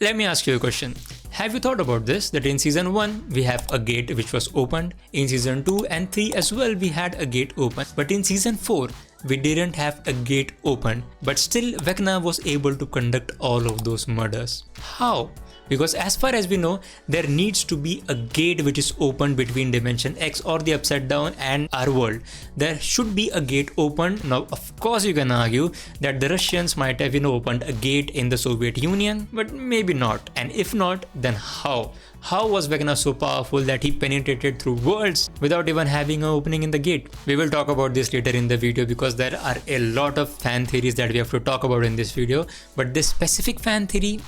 Let me ask you a question. Have you thought about this? That in season 1 we have a gate which was opened, in season 2 and 3 as well we had a gate open, but in season 4 we didn't have a gate open, but still Vecna was able to conduct all of those murders. How? Because as far as we know, there needs to be a gate which is open between Dimension X or the Upside Down and our world. There should be a gate open. Now, of course, you can argue that the Russians might have opened a gate in the Soviet Union, but maybe not. And if not, then how? How was Vecna so powerful that he penetrated through worlds without even having an opening in the gate? We will talk about this later in the video because there are a lot of fan theories that we have to talk about in this video. But this specific fan theory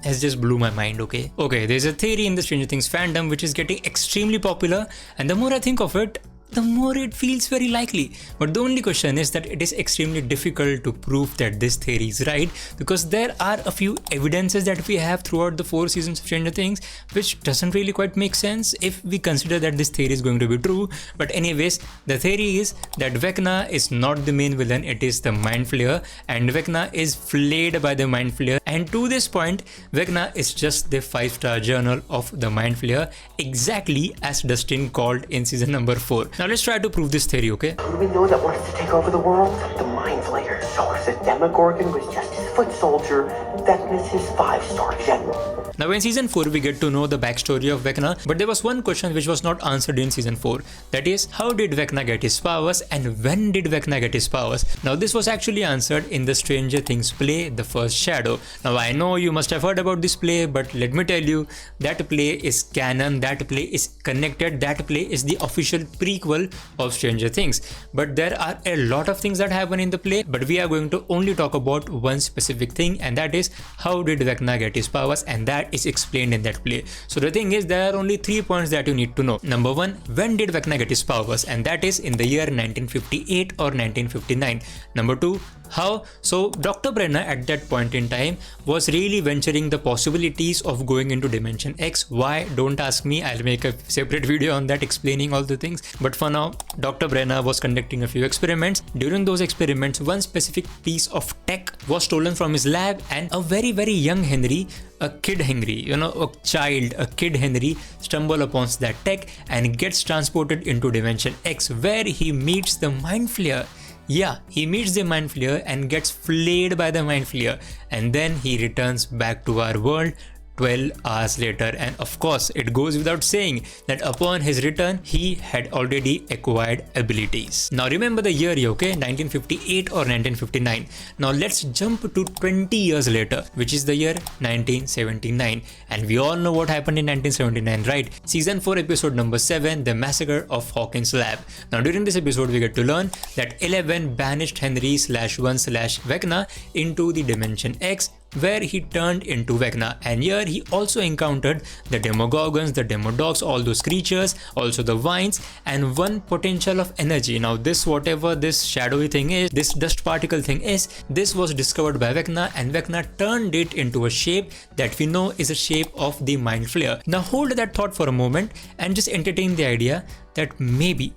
has just blew my mind, okay? There's a theory in the Stranger Things fandom which is getting extremely popular, and the more I think of it, the more it feels very likely. But the only question is that it is extremely difficult to prove that this theory is right, because there are a few evidences that we have throughout the 4 seasons of Stranger Things which doesn't really quite make sense if we consider that this theory is going to be true. But anyways, the theory is that Vecna is not the main villain, it is the Mind Flayer, and Vecna is flayed by the Mind Flayer, and to this point Vecna is just the 5-star journal of the Mind Flayer, exactly as Dustin called in season number 4. Now let's try to prove this theory, okay? Who do we know that wants to take over the world? The Mind Flayer. So if the Demogorgon was just his foot soldier, Vecna's his 5-star general. Now in season 4 we get to know the backstory of Vecna, but there was one question which was not answered in season 4. That is, how did Vecna get his powers and when did Vecna get his powers? Now this was actually answered in the Stranger Things play, The First Shadow. Now I know you must have heard about this play, but let me tell you, that play is canon, that play is connected, that play is the official prequel of Stranger Things. But there are a lot of things that happen in the play, but we are going to only talk about one specific thing, and that is how did Vecna get his powers, and that is explained in that play. So the thing is, there are only 3 points that you need to know. Number 1, when did Vecna get his powers, and that is in the year 1958 or 1959. Number 2, how? So Dr. Brenner at that point in time was really venturing the possibilities of going into Dimension X. Why? Don't ask me, I'll make a separate video on that explaining all the things. But for now, Dr. Brenner was conducting a few experiments. During those experiments, one specific piece of tech was stolen from his lab, and a very young Henry, a kid Henry, a kid Henry stumble upon that tech and gets transported into Dimension X, where he meets the Mind Flayer. Yeah, he meets the Mind Flayer and gets flayed by the Mind Flayer, and then he returns back to our world 12 hours later. And of course, it goes without saying that upon his return, he had already acquired abilities. Now remember the year, okay? 1958 or 1959. Now let's jump to 20 years later, which is the year 1979. And we all know what happened in 1979, right? Season 4 episode number 7, The Massacre of Hawkins' Lab. Now during this episode, we get to learn that 11 banished Henry/1/Vecna into the Dimension X, where he turned into Vecna, and here he also encountered the Demogorgons, the Demodogs, all those creatures, also the vines, and one potential of energy. Now this, whatever this shadowy thing is, this dust particle thing is, this was discovered by Vecna, and Vecna turned it into a shape that we know is a shape of the Mind Flayer. Now hold that thought for a moment and just entertain the idea that maybe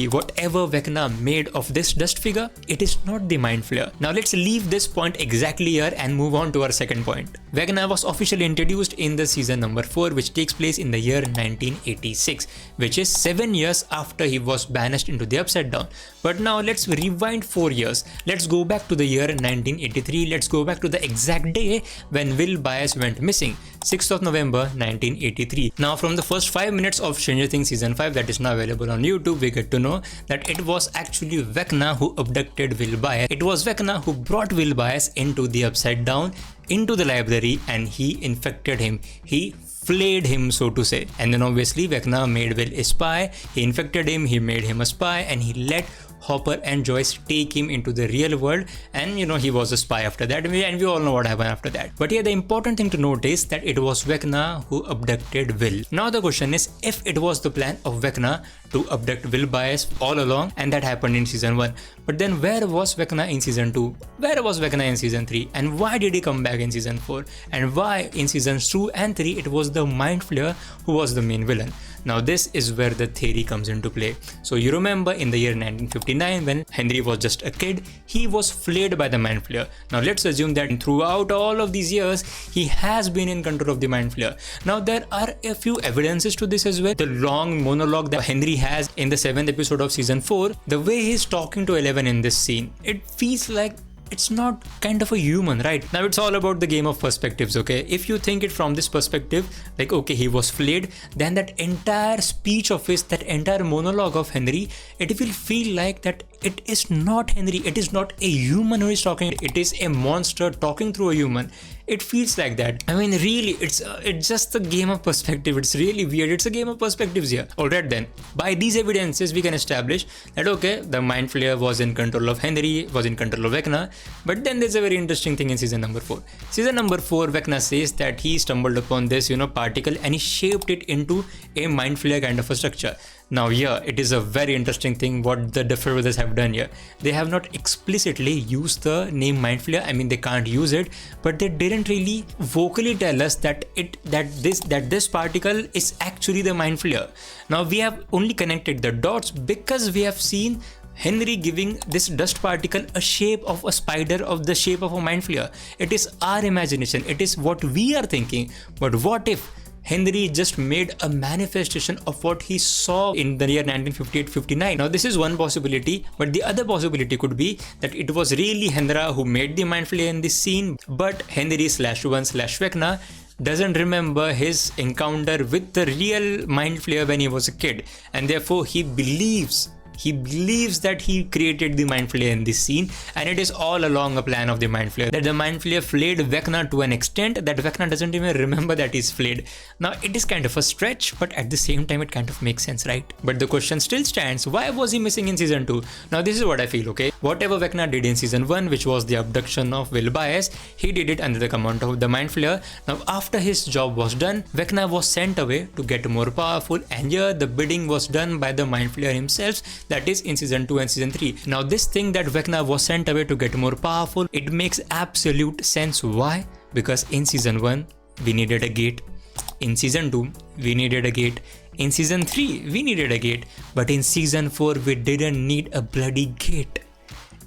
whatever Vecna made of this dust figure, it is not the Mind Flayer. Now let's leave this point exactly here and move on to our second point. Vecna was officially introduced in the season number 4, which takes place in the year 1986, which is 7 years after he was banished into the Upside Down. But now let's rewind 4 years. Let's go back to the year 1983. Let's go back to the exact day when Will Byers went missing, 6th of November 1983. Now from the first 5 minutes of Stranger Things season 5 that is now available on YouTube, we get to know that it was actually Vecna who abducted Will Byers. It was Vecna who brought Will Byers into the Upside Down, into the library, and he infected him. He flayed him, so to say. And then obviously Vecna made Will a spy. He infected him, he made him a spy, and he let Hopper and Joyce take him into the real world, and he was a spy after that, and we all know what happened after that. But here the important thing to note is that it was Vecna who abducted Will. Now the question is, if it was the plan of Vecna to abduct Will Byers all along, and that happened in season 1, but then where was Vecna in season 2? Where was Vecna in season 3? And why did he come back in season 4? And why in seasons 2 and 3 it was the Mind Flayer who was the main villain? Now this is where the theory comes into play. So you remember in the year 1959 when Henry was just a kid, he was flayed by the Mind Flayer. Now let's assume that throughout all of these years, he has been in control of the Mind Flayer. Now there are a few evidences to this as well. The long monologue that Henry has in the 7th episode of season 4, the way he's talking to Eleven in this scene, it feels like it's not kind of a human, right? Now it's all about the game of perspectives, okay? If you think it from this perspective, like okay, he was flayed, then that entire speech of his, that entire monologue of Henry, it will feel like that it is not Henry, it is not a human who is talking, it is a monster talking through a human. It feels like that. I mean, really, it's just a game of perspective. It's really weird. It's a game of perspectives here. Alright then, by these evidences, we can establish that okay, the Mind Flayer was in control of Henry, was in control of Vecna. But then there's a very interesting thing in season number 4. Season number 4, Vecna says that he stumbled upon this, particle and he shaped it into a Mind Flayer kind of a structure. Now here, it is a very interesting thing what the Duffer brothers have done here. They have not explicitly used the name Mind Flayer. I mean, they can't use it, but they didn't really vocally tell us that this particle is actually the Mind Flayer. Now we have only connected the dots because we have seen Henry giving this dust particle a shape of a spider, of the shape of a Mind Flayer. It is our imagination. It is what we are thinking. But what if Henry just made a manifestation of what he saw in the year 1958-59. Now this is one possibility, but the other possibility could be that it was really Hendra who made the Mind Flayer in this scene, but Henry/1/Vecna doesn't remember his encounter with the real Mind Flayer when he was a kid, and therefore he believes that he created the Mind Flayer in this scene, and it is all along a plan of the Mind Flayer, that the Mind Flayer flayed Vecna to an extent that Vecna doesn't even remember that he's flayed. Now it is kind of a stretch, but at the same time it kind of makes sense, right? But the question still stands, why was he missing in season 2? Now this is what I feel, okay? Whatever Vecna did in season 1, which was the abduction of Will Byers, he did it under the command of the Mind Flayer. Now after his job was done, Vecna was sent away to get more powerful, and here the bidding was done by the Mind Flayer himself, that is in season 2 and season 3. Now this thing that Vecna was sent away to get more powerful, it makes absolute sense. Why? Because in season 1 we needed a gate, in season 2 we needed a gate, in season 3 we needed a gate, but in season 4 we didn't need a bloody gate.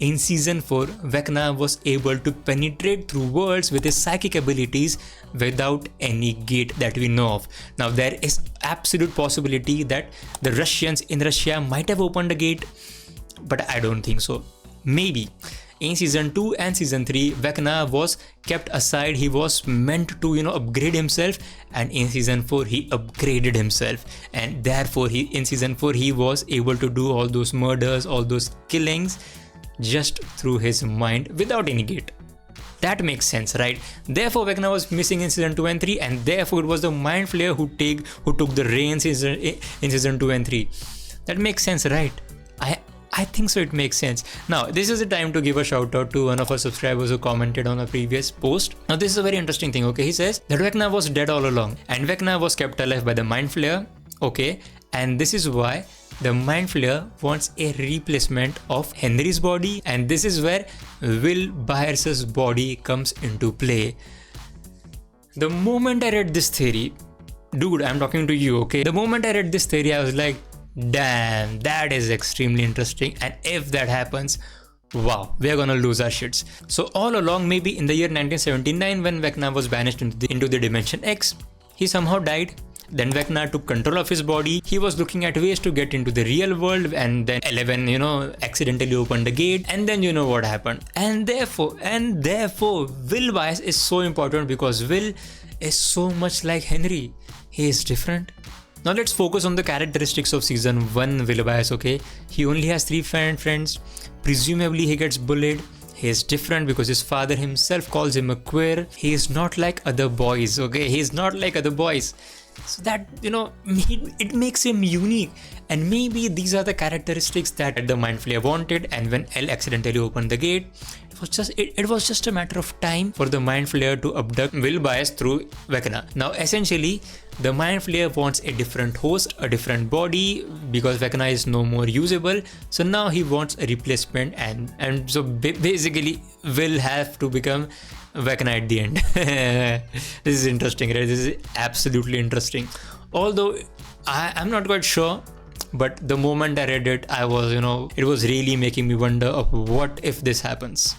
In season 4, Vecna was able to penetrate through worlds with his psychic abilities without any gate that we know of. Now there is absolute possibility that the Russians in Russia might have opened a gate, but I don't think so. Maybe. In season 2 and season 3, Vecna was kept aside. He was meant to, upgrade himself, and in season 4 he upgraded himself, and therefore in season 4 he was able to do all those murders, all those killings, just through his mind without any gate. That makes sense, right? Therefore Vecna was missing in season 2 and 3, and therefore it was the Mind Flayer who took the reins in season 2 and 3. That makes sense, right? I think so, it makes sense. Now this is the time to give a shout out to one of our subscribers who commented on a previous post. Now this is a very interesting thing, okay? He says that Vecna was dead all along and Vecna was kept alive by the Mind Flayer, okay? And this is why the Mind Flayer wants a replacement of Henry's body, and this is where Will Byers' body comes into play. The moment I read this theory, dude, I'm talking to you, okay? The moment I read this theory, I was like, damn, that is extremely interesting, and if that happens, wow, we're gonna lose our shits. So all along, maybe in the year 1979, when Vecna was banished into the Dimension X, he somehow died. Then Vecna took control of his body. He was looking at ways to get into the real world, and then Eleven, accidentally opened the gate, and then you know what happened. And therefore, Will Byers is so important because Will is so much like Henry. He is different. Now let's focus on the characteristics of season 1 Will Byers, okay? He only has 3 friends. Presumably he gets bullied. He is different because his father himself calls him a queer. He is not like other boys, okay? He is not like other boys. So that, it makes him unique, and maybe these are the characteristics that the Mind Flayer wanted, and when L accidentally opened the gate, it was just a matter of time for the Mind Flayer to abduct Will Byers through Vecna. Now essentially, the Mind Flayer wants a different host, a different body, because Vecna is no more usable, so now he wants a replacement, and so basically Will have to become Vecna at the end. This is interesting, right? This is absolutely interesting. Although I'm not quite sure, but the moment I read it, I was, it was really making me wonder of what if this happens.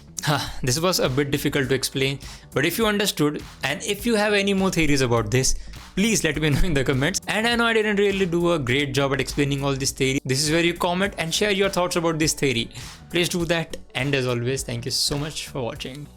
This was a bit difficult to explain, but if you understood and if you have any more theories about this, please let me know in the comments. And I know I didn't really do a great job at explaining all this theory. This is where you comment and share your thoughts about this theory. Please do that. And as always, thank you so much for watching.